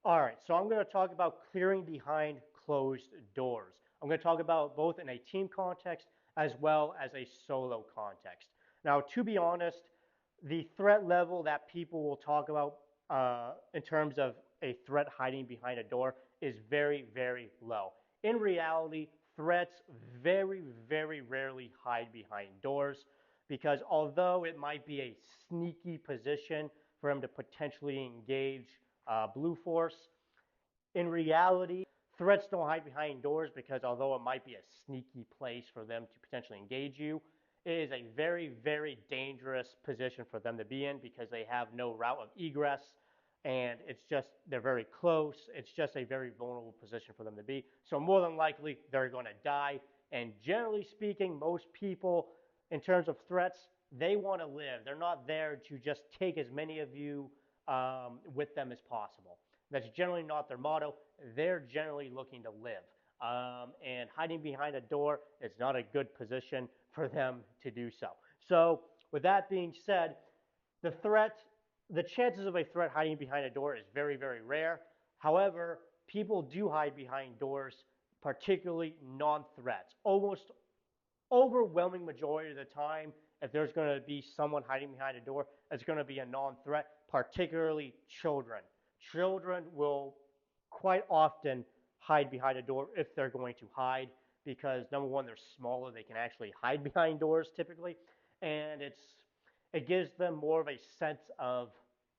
All right, so I'm going to talk about clearing behind closed doors. I'm going to talk about both in a team context as well as a solo context. Now, to be honest, the threat level that people will talk about in terms of a threat hiding behind a door is very, very low. In reality, threats very, very rarely hide behind doors because although it might be a sneaky position for them to potentially engage Blue Force, in reality, threats don't hide behind doors because although it might be a sneaky place for them to potentially engage you, it is a very, very dangerous position for them to be in because they have no route of egress and it's just, they're very close. It's just a very vulnerable position for them to be. So more than likely, they're going to die. And generally speaking, most people, in terms of threats, they want to live. They're not there to just take as many of you with them as possible. That's generally not their motto. They're generally looking to live. And hiding behind a door is not a good position for them to do so. So, with that being said, the threat, the chances of a threat hiding behind a door is very, very rare. However, people do hide behind doors, particularly non-threats. Almost overwhelming majority of the time, if there's going to be someone hiding behind a door, it's going to be a non-threat, particularly children. Children will quite often hide behind a door if they're going to hide because number one, they're smaller, they can actually hide behind doors typically, and it gives them more of a sense of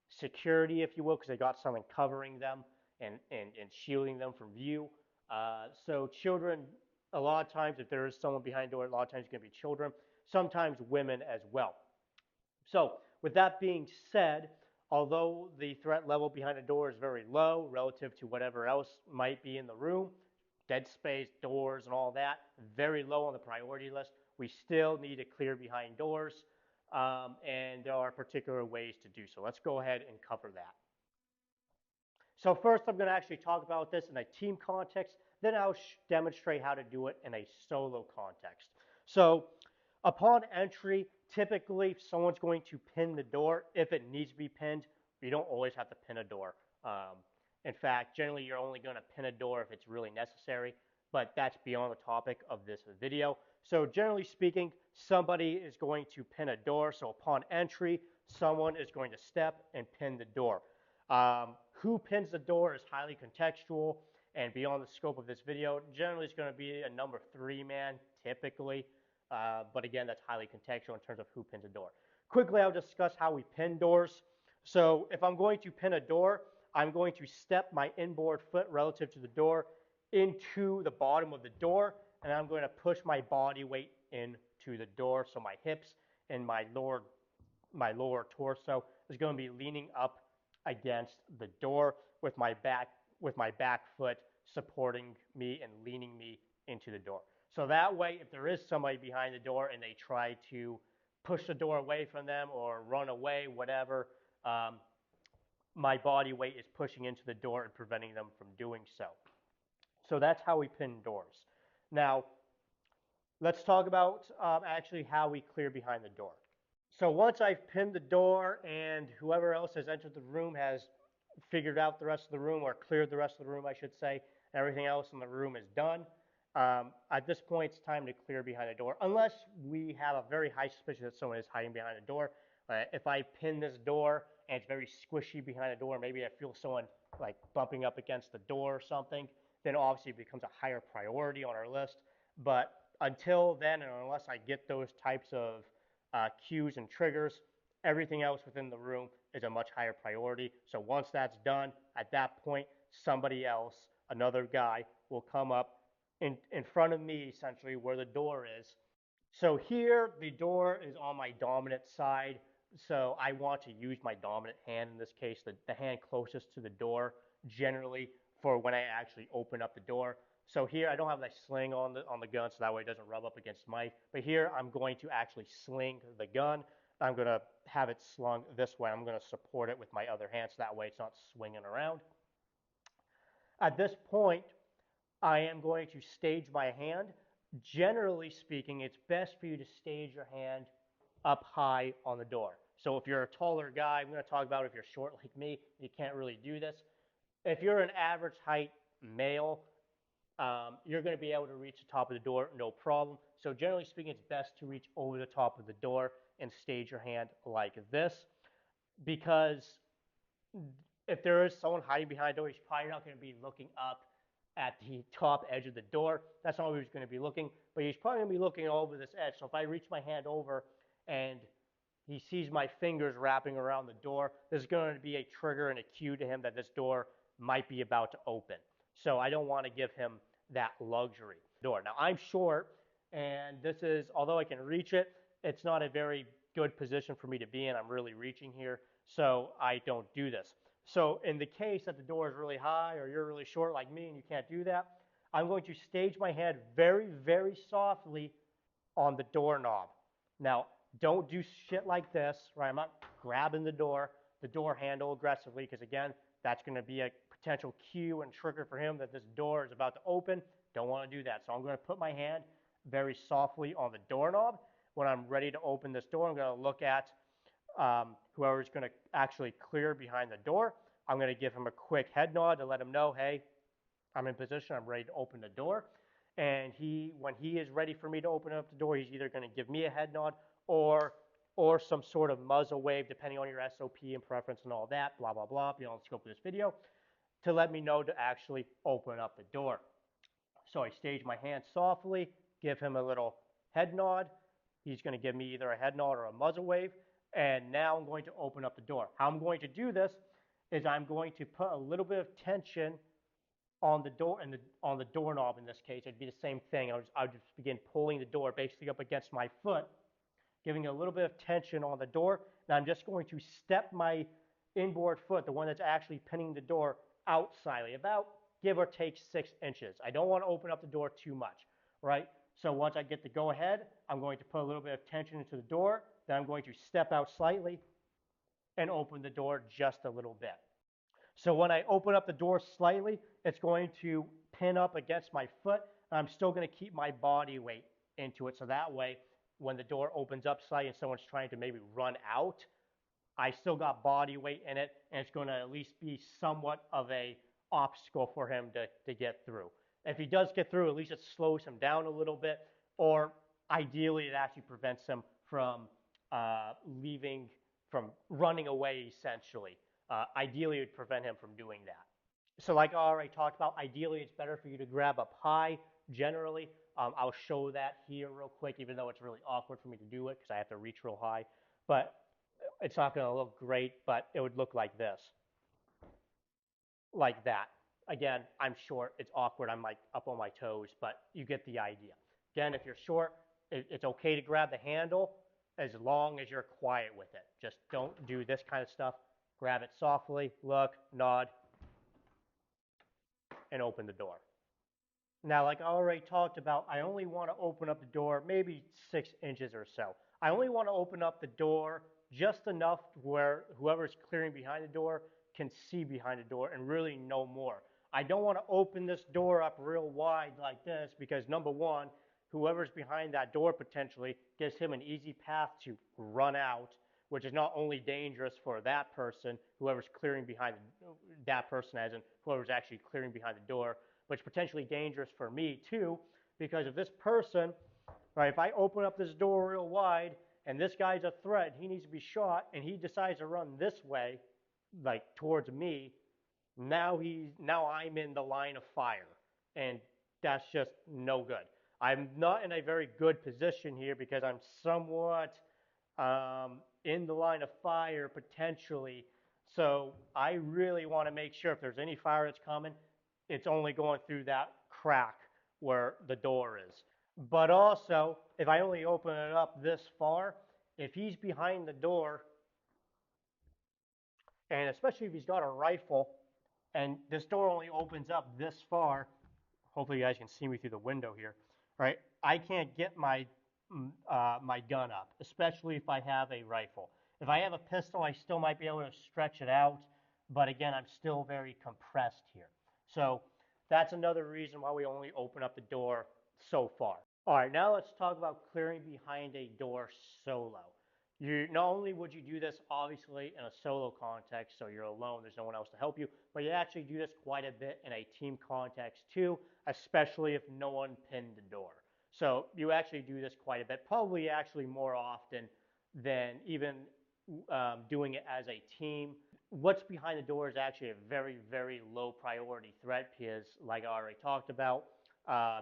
security, if you will, because they got something covering them and shielding them from view. So children, a lot of times, if there is someone behind the door, a lot of times it's going to be children, sometimes women as well. So with that being said, although the threat level behind a door is very low relative to whatever else might be in the room, dead space, doors, and all that, very low on the priority list, we still need to clear behind doors, and there are particular ways to do so. Let's go ahead and cover that. So first, I'm going to actually talk about this in a team context. Then I'll demonstrate how to do it in a solo context. So upon entry, typically someone's going to pin the door if it needs to be pinned. You don't always have to pin a door. In fact, generally you're only going to pin a door if it's really necessary, but that's beyond the topic of this video. So generally speaking, somebody is going to pin a door. So upon entry, someone is going to step and pin the door. Who pins the door is highly contextual and beyond the scope of this video. Generally, it's going to be a number 3 man, typically. But again, that's highly contextual in terms of who pins a door. Quickly, I'll discuss how we pin doors. So if I'm going to pin a door, I'm going to step my inboard foot relative to the door into the bottom of the door, and I'm going to push my body weight into the door. So my hips and my lower torso is going to be leaning up against the door with my back foot supporting me and leaning me into the door. So that way, if there is somebody behind the door and they try to push the door away from them or run away, whatever, my body weight is pushing into the door and preventing them from doing so. So that's how we pin doors. Now, let's talk about actually how we clear behind the door. So once I've pinned the door and whoever else has entered the room has figured out the rest of the room or cleared the rest of the room, I should say, and everything else in the room is done, at this point, it's time to clear behind the door, unless we have a very high suspicion that someone is hiding behind the door. If I pin this door and it's very squishy behind the door, maybe I feel someone like bumping up against the door or something, then obviously it becomes a higher priority on our list. But until then, and unless I get those types of cues and triggers, everything else within the room is a much higher priority. So once that's done, at that point, somebody else, another guy, will come up in front of me, essentially, where the door is. So here, the door is on my dominant side. So I want to use my dominant hand in this case, the hand closest to the door, generally, for when I actually open up the door. So here, I don't have that sling on the gun, so that way it doesn't rub up against the mic. But here, I'm going to actually sling the gun. I'm going to have it slung this way. I'm going to support it with my other hand, so that way it's not swinging around. At this point, I am going to stage my hand. Generally speaking, it's best for you to stage your hand up high on the door. So if you're a taller guy, I'm going to talk about if you're short like me, you can't really do this. If you're an average height male, you're going to be able to reach the top of the door, no problem. So generally speaking, it's best to reach over the top of the door and stage your hand like this, because if there is someone hiding behind the door, he's probably not going to be looking up at the top edge of the door. That's not where he's going to be looking, but he's probably going to be looking over this edge. So if I reach my hand over and he sees my fingers wrapping around the door, there's going to be a trigger and a cue to him that this door might be about to open. So I don't want to give him that luxury. Now I'm short, and this is, although I can reach it, it's not a very good position for me to be in. I'm really reaching here, so I don't do this. So in the case that the door is really high or you're really short like me and you can't do that, I'm going to stage my hand very, very softly on the doorknob. Now, don't do shit like this, right? I'm not grabbing the door handle aggressively, because again, that's going to be a potential cue and trigger for him that this door is about to open. Don't want to do that. So I'm going to put my hand very softly on the doorknob. When I'm ready to open this door, I'm going to look at whoever's going to actually clear behind the door. I'm going to give him a quick head nod to let him know, hey, I'm in position, I'm ready to open the door. And when he is ready for me to open up the door, he's either going to give me a head nod or some sort of muzzle wave, depending on your SOP and preference and all that, blah, blah, blah, beyond the scope of this video, to let me know to actually open up the door. So I stage my hand softly, give him a little head nod. He's going to give me either a head nod or a muzzle wave. And now I'm going to open up the door. How I'm going to do this is I'm going to put a little bit of tension on the door and on the doorknob. In this case, it'd be the same thing. I would just begin pulling the door basically up against my foot, giving a little bit of tension on the door. And I'm just going to step my inboard foot, the one that's actually pinning the door, out slightly, about give or take 6 inches. I don't want to open up the door too much, right? So once I get the go ahead, I'm going to put a little bit of tension into the door. Then I'm going to step out slightly and open the door just a little bit. So when I open up the door slightly, it's going to pin up against my foot. And I'm still going to keep my body weight into it. So that way, when the door opens up slightly and someone's trying to maybe run out, I still got body weight in it, and it's going to at least be somewhat of a obstacle for him to get through. If he does get through, at least it slows him down a little bit, or ideally it actually prevents him from from running away, essentially. Ideally, it would prevent him from doing that. So like I already talked about, ideally it's better for you to grab up high generally. I'll show that here real quick, even though it's really awkward for me to do it because I have to reach real high. But it's not going to look great, but it would look like this, like that. Again, I'm short, it's awkward, I'm like up on my toes, but you get the idea. Again, if you're short, it's okay to grab the handle as long as you're quiet with it. Just don't do this kind of stuff. Grab it softly, look, nod, and open the door. Now, like I already talked about, I only want to open up the door maybe 6 inches or so. I only want to open up the door just enough where whoever's clearing behind the door can see behind the door and really no more. I don't want to open this door up real wide like this because, number one, whoever's behind that door potentially gives him an easy path to run out, which is not only dangerous for that person, whoever's clearing behind that person, as in whoever's actually clearing behind the door, but it's potentially dangerous for me too, because if this person, right, if I open up this door real wide and this guy's a threat, he needs to be shot, and he decides to run this way, like towards me, now I'm in the line of fire, and that's just no good. I'm not in a very good position here because I'm somewhat in the line of fire potentially. So I really want to make sure if there's any fire that's coming, it's only going through that crack where the door is. But also, if I only open it up this far, if he's behind the door, and especially if he's got a rifle, and this door only opens up this far, hopefully you guys can see me through the window here, right? I can't get my my gun up, especially if I have a rifle. If I have a pistol, I still might be able to stretch it out, but again, I'm still very compressed here. So that's another reason why we only open up the door so far. All right, now let's talk about clearing behind a door solo. You not only would you do this obviously in a solo context, so you're alone, there's no one else to help you, but you actually do this quite a bit in a team context too, especially if no one pinned the door. So you actually do this quite a bit, probably actually more often than even doing it as a team. What's behind the door is actually a very, very low priority threat because, like I already talked about, uh,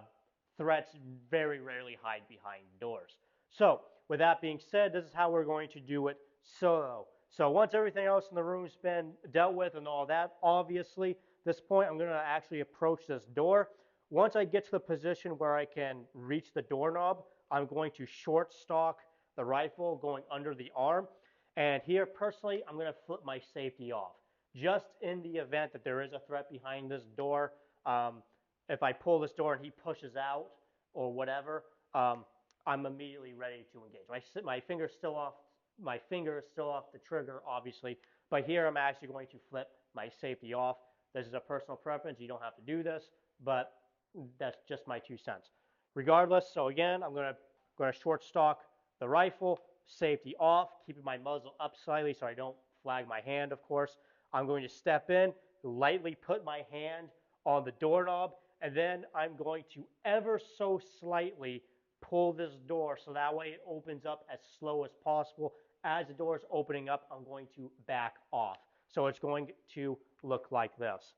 threats very rarely hide behind doors. So, with that being said, this is how we're going to do it solo. So, once everything else in the room's been dealt with and all that, obviously, this point I'm going to actually approach this door. Once I get to the position where I can reach the doorknob, I'm going to short stock the rifle going under the arm. And here, personally, I'm going to flip my safety off. Just in the event that there is a threat behind this door, if I pull this door and he pushes out or whatever, I'm immediately ready to engage. My finger's still off. My finger is still off the trigger, obviously, but here I'm actually going to flip my safety off. This is a personal preference. You don't have to do this, but that's just my 2 cents. Regardless, so again, I'm going to short stock the rifle, safety off, keeping my muzzle up slightly so I don't flag my hand, of course. I'm going to step in, lightly put my hand on the doorknob, and then I'm going to ever so slightly pull this door so that way it opens up as slow as possible. As the door is opening up, I'm going to back off. So it's going to look like this.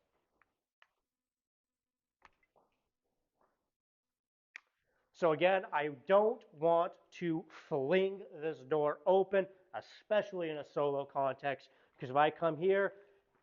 So again, I don't want to fling this door open, especially in a solo context, because if I come here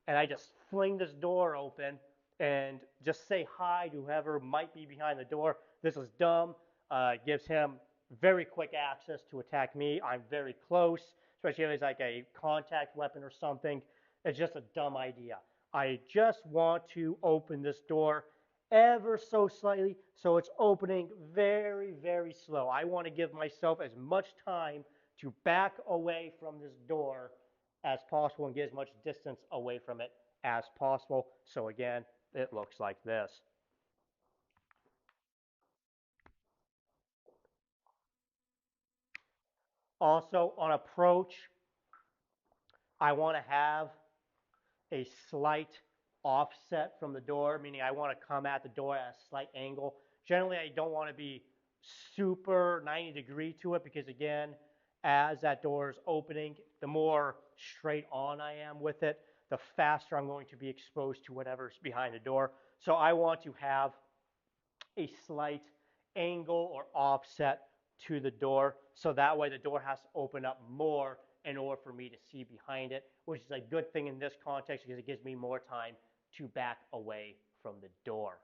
and I just fling this door open and just say hi to whoever might be behind the door, this is dumb. It gives him very quick access to attack me. I'm very close, especially if it's like a contact weapon or something. It's just a dumb idea. I just want to open this door ever so slightly so it's opening very, very slow. I want to give myself as much time to back away from this door as possible and get as much distance away from it as possible. So again, it looks like this. Also on approach, I want to have a slight offset from the door, meaning I want to come at the door at a slight angle. Generally, I don't want to be super 90 degree to it because again, as that door is opening, the more straight on I am with it, the faster I'm going to be exposed to whatever's behind the door. So I want to have a slight angle or offset to the door so that way the door has to open up more in order for me to see behind it, which is a good thing in this context because it gives me more time to back away from the door.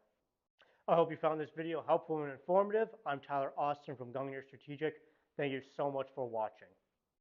I hope you found this video helpful and informative. I'm Tyler Austin from Gungnir Strategic. Thank you so much for watching.